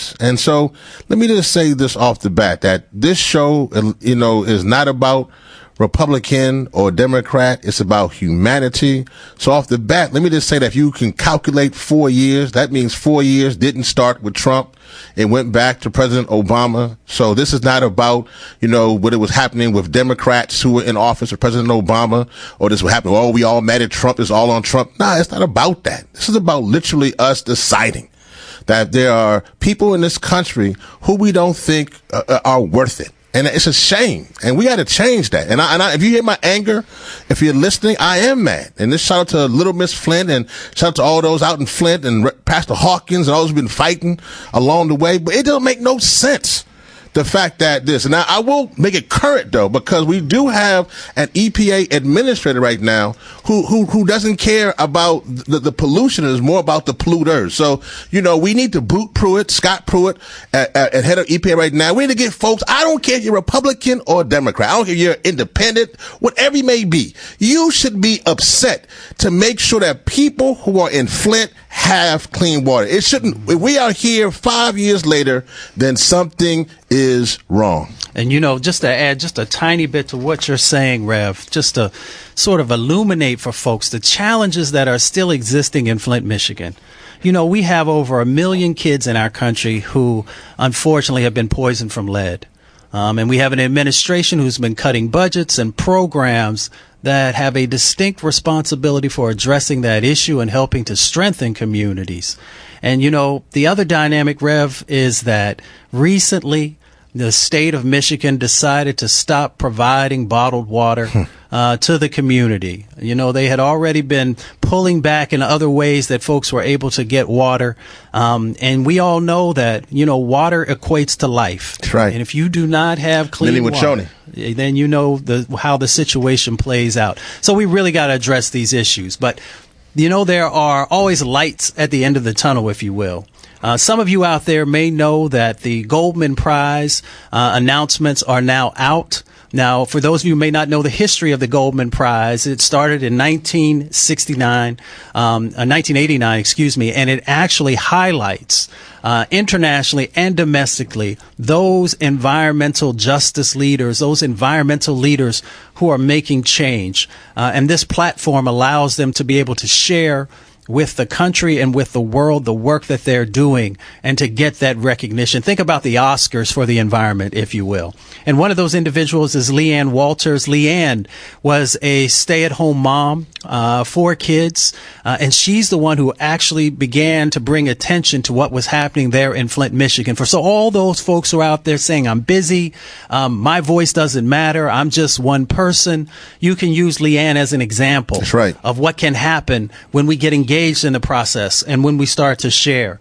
pipes. And so let me just say this off the bat, that this show, is not about Republican or Democrat. It's about humanity. So off the bat, let me just say that if you can calculate 4 years, that means 4 years didn't start with Trump. It went back to President Obama. So this is not about, what it was happening with Democrats who were in office with President Obama, or this was happening, we all mad at Trump, it's all on Trump. Nah, it's not about that. This is about literally us deciding that there are people in this country who we don't think are worth it. And it's a shame. And we got to change that. And if you hear my anger, if you're listening, I am mad. And this shout out to Little Miss Flint, and shout out to all those out in Flint, and Pastor Hawkins and all those who've been fighting along the way. But it doesn't make no sense, the fact that this. Now, I will make it current, though, because we do have an EPA administrator right now who doesn't care about the pollution. It's more about the polluters. So, we need to boot Pruitt, Scott Pruitt, at head of EPA right now. We need to get folks, I don't care if you're Republican or Democrat. I don't care if you're independent, whatever you may be. You should be upset to make sure that people who are in Flint have clean water. It shouldn't. If we are here 5 years later, then something is wrong. And, just to add just a tiny bit to what you're saying, Rev, just to sort of illuminate for folks the challenges that are still existing in Flint, Michigan. We have over 1 million kids in our country who unfortunately have been poisoned from lead. And we have an administration who's been cutting budgets and programs that have a distinct responsibility for addressing that issue and helping to strengthen communities. And, the other dynamic, Rev, is that recently the state of Michigan decided to stop providing bottled water to the community. They had already been pulling back in other ways that folks were able to get water. And we all know that, water equates to life. That's right. And if you do not have clean water, then how the situation plays out. So we really got to address these issues. But, there are always lights at the end of the tunnel, if you will. Some of you out there may know that the Goldman Prize announcements are now out. Now, for those of you who may not know the history of the Goldman Prize, it started in 1989, and it actually highlights internationally and domestically those environmental justice leaders, those environmental leaders who are making change. And this platform allows them to be able to share with the country and with the world the work that they're doing, and to get that recognition. Think about the Oscars for the environment, if you will. And one of those individuals is Leanne Walters. Leanne was a stay-at-home mom, 4 kids, and she's the one who actually began to bring attention to what was happening there in Flint, Michigan. So all those folks who are out there saying, I'm busy, my voice doesn't matter, I'm just one person, you can use Leanne as an example. That's right. Of what can happen when we get engaged in the process and when we start to share.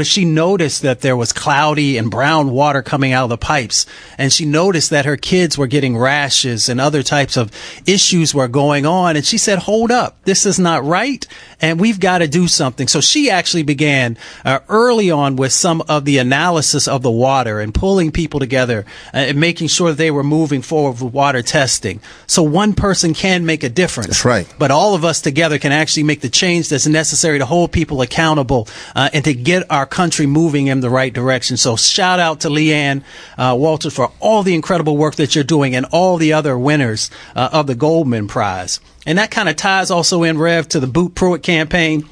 She noticed that there was cloudy and brown water coming out of the pipes, and she noticed that her kids were getting rashes and other types of issues were going on, and she said, hold up, this is not right, and we've got to do something. So she actually began early on with some of the analysis of the water and pulling people together and making sure that they were moving forward with water testing. So one person can make a difference. That's right. But all of us together can actually make the change that's necessary to hold people accountable and to get our country moving in the right direction. So shout out to Leanne Walters for all the incredible work that you're doing, and all the other winners of the Goldman Prize. And that kind of ties also in, Rev, to the Boot Pruitt campaign.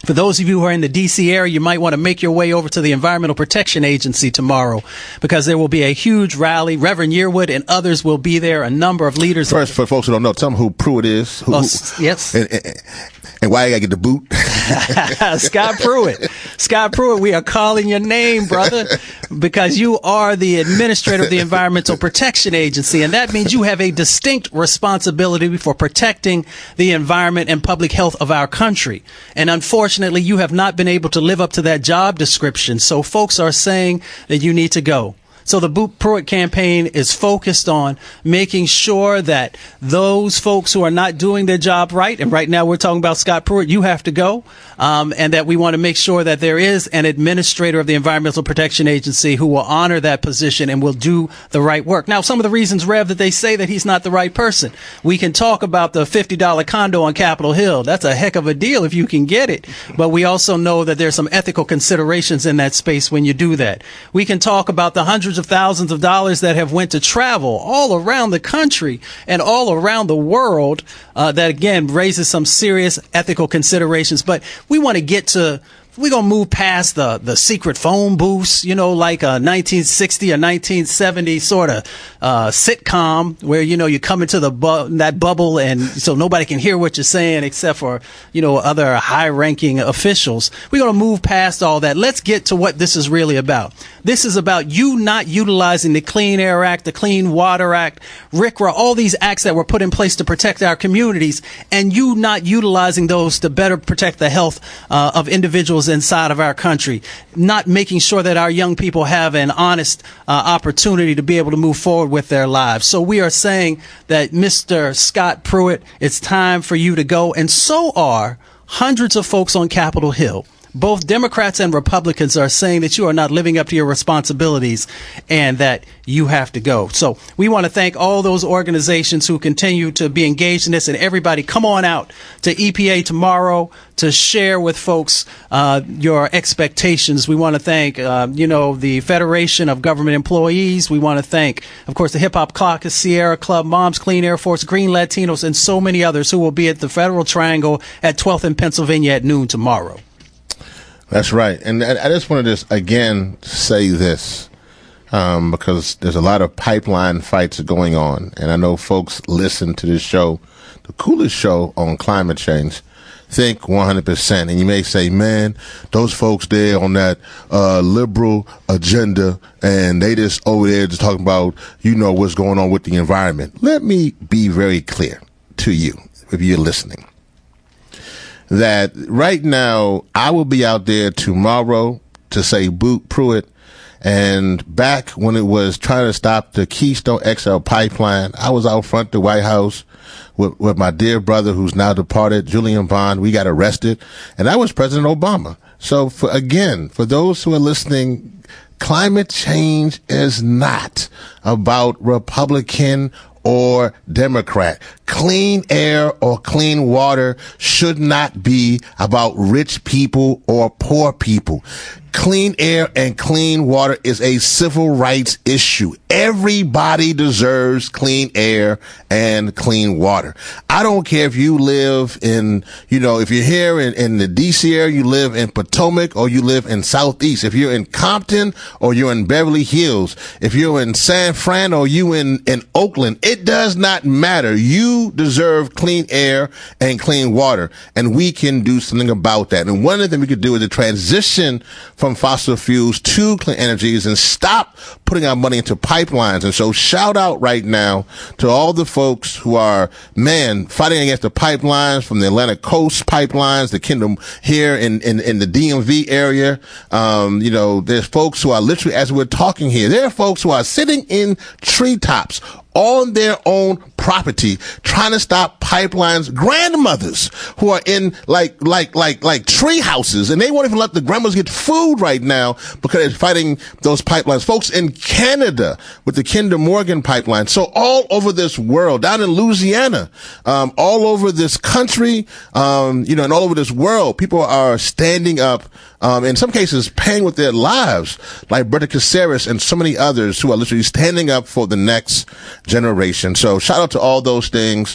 For those of you who are in the D.C. area, you might want to make your way over to the Environmental Protection Agency tomorrow, because there will be a huge rally. Reverend Yearwood and others will be there, a number of leaders. First, for folks who don't know, tell them who Pruitt is. Yes. And why I got to get the boot? Scott Pruitt. Scott Pruitt, we are calling your name, brother, because you are the administrator of the Environmental Protection Agency, and that means you have a distinct responsibility for protecting the environment and public health of our country. And unfortunately, you have not been able to live up to that job description. So folks are saying that you need to go. So the Pruitt campaign is focused on making sure that those folks who are not doing their job right, and right now we're talking about Scott Pruitt, you have to go, and that we want to make sure that there is an administrator of the Environmental Protection Agency who will honor that position and will do the right work. Now, some of the reasons, Rev, that they say that he's not the right person. We can talk about the $50 condo on Capitol Hill. That's a heck of a deal if you can get it. But we also know that there's some ethical considerations in that space when you do that. We can talk about the hundreds of thousands of dollars that have went to travel all around the country and all around the world. That again raises some serious ethical considerations. But we want to get to, we're going to move past the secret phone booths, like a 1960 or 1970 sort of sitcom where, you come into that bubble and so nobody can hear what you're saying except for, other high-ranking officials. We're going to move past all that. Let's get to what this is really about. This is about you not utilizing the Clean Air Act, the Clean Water Act, RCRA, all these acts that were put in place to protect our communities, and you not utilizing those to better protect the health of individuals inside of our country, not making sure that our young people have an honest opportunity to be able to move forward with their lives. So we are saying that Mr. Scott Pruitt, it's time for you to go, and so are hundreds of folks on Capitol Hill. Both Democrats and Republicans are saying that you are not living up to your responsibilities and that you have to go. So we want to thank all those organizations who continue to be engaged in this, and everybody come on out to EPA tomorrow to share with folks your expectations. We want to thank, the Federation of Government Employees. We want to thank, of course, the Hip Hop Caucus, Sierra Club, Moms Clean Air Force, Green Latinos, and so many others who will be at the Federal Triangle at 12th and Pennsylvania at noon tomorrow. That's right. And I just want to just, again, say this, because there's a lot of pipeline fights going on. And I know folks listen to this show, the coolest show on climate change, think 100%. And you may say, man, those folks there on that liberal agenda, and they just over there just talking about, what's going on with the environment. Let me be very clear to you, if you're listening, that right now I will be out there tomorrow to say Pruitt. And back when it was trying to stop the Keystone XL pipeline, I was out front the White House with my dear brother who's now departed, Julian Bond. We got arrested, and that was President Obama. So for those who are listening, climate change is not about Republican or Democrat. Clean air or clean water should not be about rich people or poor people. Clean air and clean water is a civil rights issue. Everybody deserves clean air and clean water. I don't care if you live in, if you're here in the DC area, you live in Potomac or you live in Southeast. If you're in Compton or you're in Beverly Hills, if you're in San Fran or you in Oakland, it does not matter. You deserve clean air and clean water, and we can do something about that. And one of the things we could do is to transition from fossil fuels to clean energies and stop putting our money into pipelines. And so shout out right now to all the folks who are, fighting against the pipelines, from the Atlantic Coast pipelines, the Kingdom here in the DMV area. There's folks who are literally, as we're talking here, there are folks who are sitting in treetops on their own property, trying to stop pipelines. Grandmothers who are in like tree houses, and they won't even let the grandmas get food right now because they're fighting those pipelines. Folks in Canada with the Kinder Morgan pipeline. So all over this world, down in Louisiana, all over this country, and all over this world, people are standing up. In some cases, paying with their lives, like Berta Caceres and so many others who are literally standing up for the next generation. So shout out to all those things.